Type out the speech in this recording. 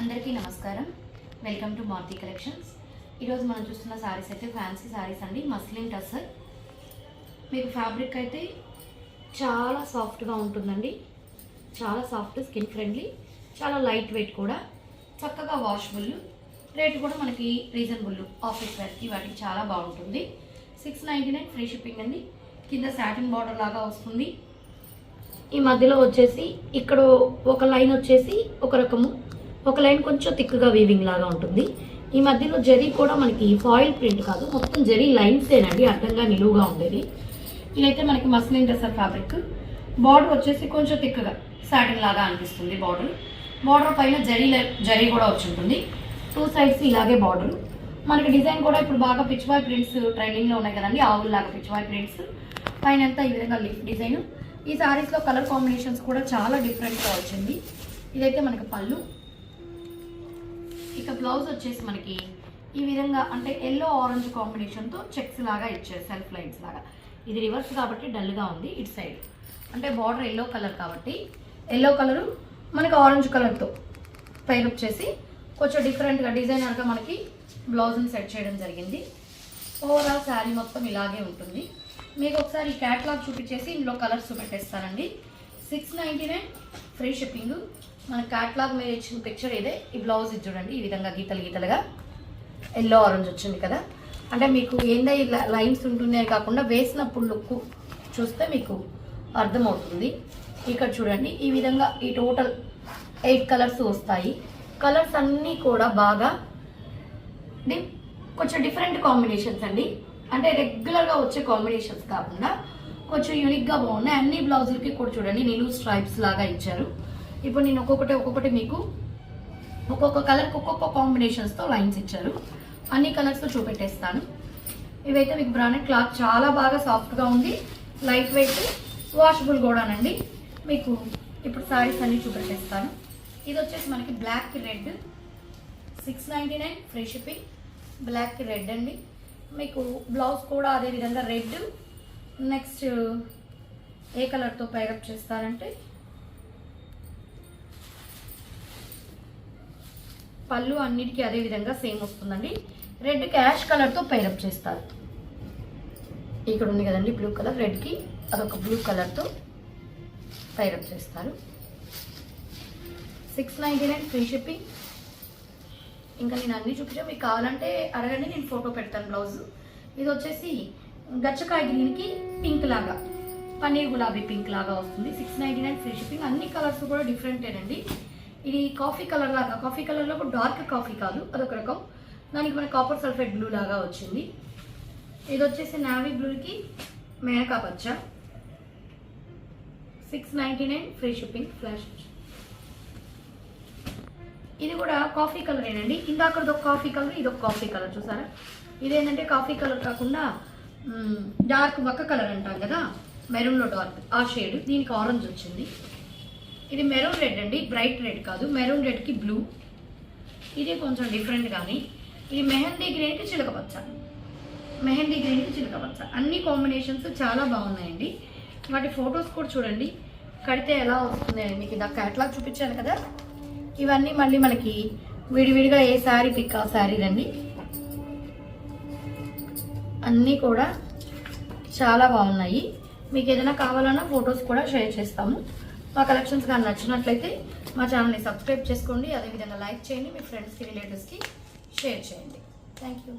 అందరికీ నమస్కారం. Welcome to Maruti collections. ఈరోజు మనం చూస్తున్న సారీస్ అయితే ఫ్యాన్సీ సారీస్ అండి. మస్లిన్ టసర్. మీకు ఫ్యాబ్రిక్ అయితే చాలా సాఫ్ట్గా ఉంటుందండి. చాలా సాఫ్ట్, స్కిన్ ఫ్రెండ్లీ, చాలా లైట్ వెయిట్ కూడా, చక్కగా వాషబుల్. రేట్ కూడా మనకి రీజనబుల్. ఆఫీస్ వేర్కి వాటికి చాలా బాగుంటుంది. 699 ఫ్రీ షిప్పింగ్ అండి. కింద సాటిన్ బార్డర్ లాగా వస్తుంది. ఈ మధ్యలో వచ్చేసి ఇక్కడ ఒక లైన్ వచ్చేసి ఒక రకము, ఒక లైన్ కొంచెం థిక్గా వీవింగ్ లాగా ఉంటుంది. ఈ మధ్యలో జరీ కూడా మనకి ఫాయిల్ ప్రింట్ కాదు, మొత్తం జరీ లైన్సేనండి, అడ్డంగా నిలువుగా ఉండేది. ఇదైతే మనకి మస్లిన్ టసర్ ఫ్యాబ్రిక్. బార్డర్ వచ్చేసి కొంచెం థిక్గా సాటిన్ లాగా అనిపిస్తుంది. బార్డర్ పైన జరీ కూడా వచ్చి ఉంటుంది. 2 సైడ్స్ ఇలాగే బార్డర్. మనకి డిజైన్ కూడా ఇప్పుడు బాగా పిచ్వాయ్ ప్రింట్స్ ట్రెండింగ్లో ఉన్నాయి కదండి, ఆవుల్లాగా పిచ్వాయ్ ప్రింట్స్. పైన అంతా ఈ విధంగా లీఫ్ డిజైన్. ఈ సారీస్లో కలర్ కాంబినేషన్స్ కూడా చాలా డిఫరెంట్గా వచ్చింది. ఇదైతే మనకి పళ్ళు. ఇక బ్లౌజ్ వచ్చేసి మనకి ఈ విధంగా అంటే ఎల్లో ఆరెంజ్ కాంబినేషన్తో చెక్స్ లాగా ఇచ్చారు, సెల్ఫ్ లైన్స్ లాగా. ఇది రివర్స్ కాబట్టి డల్గా ఉంది. ఇటు సైడ్ అంటే బార్డర్ ఎల్లో కలర్ కాబట్టి ఎల్లో కలరు మనకి ఆరెంజ్ కలర్తో పైరప్ చేసి కొంచెం డిఫరెంట్గా డిజైనర్గా మనకి బ్లౌజ్ని సెట్ చేయడం జరిగింది. ఓవరాల్ శారీ మొత్తం ఇలాగే ఉంటుంది. మీకు ఒకసారి ఈ క్యాటలాగ్ చూపించేసి ఇందులో కలర్స్ పెట్టేస్తానండి. 699 free shipping. మన క్యాటలాగ్ మీద ఇచ్చిన పిక్చర్ ఇదే. ఈ బ్లౌజ్ ఇది చూడండి, ఈ విధంగా గీతలుగా ఎల్లో ఆరెంజ్ వచ్చింది కదా. అంటే మీకు ఏందా ఈ లైన్స్ ఉంటున్నాయి కాకుండా వేసినప్పుడు లుక్ చూస్తే మీకు అర్థమవుతుంది. ఇక్కడ చూడండి, ఈ విధంగా ఈ టోటల్ 8 కలర్స్ వస్తాయి. కలర్స్ అన్నీ కూడా బాగా కొంచెం డిఫరెంట్ కాంబినేషన్స్ అండి. అంటే రెగ్యులర్గా వచ్చే కాంబినేషన్స్ కాకుండా కొంచెం యూనిక్గా బాగున్నాయి. అన్ని బ్లౌజులకి కూడా చూడండి నిలువు స్ట్రైప్స్ లాగా ఇచ్చారు. ఇప్పుడు నేను ఒక్కొక్కటి మీకు ఒక్కొక్క కలర్కి ఒక్కొక్క కాంబినేషన్స్తో లైన్స్ ఇచ్చారు. అన్ని కలర్స్తో చూపెట్టేస్తాను. ఇవైతే మీకు బ్రాండెడ్ క్లాత్ చాలా బాగా సాఫ్ట్గా ఉంది, లైట్ వెయిట్, వాషబుల్ కూడానండి. మీకు ఇప్పుడు సారీస్ అన్ని చూపెట్టేస్తాను. ఇది వచ్చేసి మనకి black red. 699 free shipping. Black red అండి. మీకు బ్లౌజ్ కూడా అదేవిధంగా రెడ్. నెక్స్ట్ ఏ కలర్తో పైరప్ చేస్తారంటే పళ్ళు అన్నిటికీ అదే విధంగా సేమ్ వస్తుందండి. రెడ్ క్యాష్ కలర్తో పైరప్ చేస్తారు. ఇక్కడ ఉంది కదండి బ్లూ కలర్, రెడ్కి అదొక బ్లూ కలర్తో పైరప్ చేస్తారు. 699 ఫ్రీ షిప్పింగ్. ఇంకా నేను అన్ని చూపించాను, మీకు కావాలంటే అడగండి, నేను ఫోటో పెడతాను బ్లౌజ్. ఇది వచ్చేసి గచ్చకాయ గ్రీన్కి పింక్ లాగా, పన్నీర్ గులాబీ పింక్ లాగా వస్తుంది. 699 ఫ్రీ షిప్పింగ్. అన్ని కలర్స్ కూడా డిఫరెంటేనండి. ఇది కాఫీ కలర్ లాగా, కాఫీ కలర్లో కూడా డార్క్ కాఫీ కాదు, అదొక రకం. దానికి మన కాపర్ సల్ఫేట్ బ్లూ లాగా వచ్చింది. ఇది వచ్చేసి నావీ బ్లూకి మేనకా పచ్చ. 699 ఫ్రీ షిప్పింగ్. ఫ్లాష్. ఇది కూడా కాఫీ కలరేనండి. ఇందాకది ఒక కాఫీ కలర్, ఇది ఒక కాఫీ కలర్. చూసారా, ఇదేంటంటే కాఫీ కలర్ కాకుండా డార్క్ వక్క కలర్ అంటాం కదా, మెరూన్లో డార్క్ ఆ షేడ్. దీనికి ఆరెంజ్ వచ్చింది. ఇది మెరూన్ రెడ్ అండి, బ్రైట్ రెడ్ కాదు, మెరూన్ రెడ్కి బ్లూ. ఇది కొంచెం డిఫరెంట్ కానీ ఇది మెహందీ గ్రీన్కి చిలక పచ్చ. అన్ని కాంబినేషన్స్ చాలా బాగున్నాయండి. వాటి ఫొటోస్ కూడా చూడండి, కడితే ఎలా వస్తుంది అని. మీకు ఇందాక క్యాటలాగ్ చూపించాను కదా, ఇవన్నీ మళ్ళీ మనకి విడివిడిగా ఏ శారీ పిక్ ఆ శారీ రండి. అన్నీ కూడా చాలా బాగున్నాయి. మీకు ఏదైనా కావాలన్నా ఫొటోస్ కూడా షేర్ చేస్తాము. మా కలెక్షన్స్ కానీ నచ్చినట్లయితే మా ఛానల్ని సబ్స్క్రైబ్ చేసుకోండి. అదేవిధంగా లైక్ చేయండి, మీ ఫ్రెండ్స్కి రిలేటివ్స్కి షేర్ చేయండి. Thank you.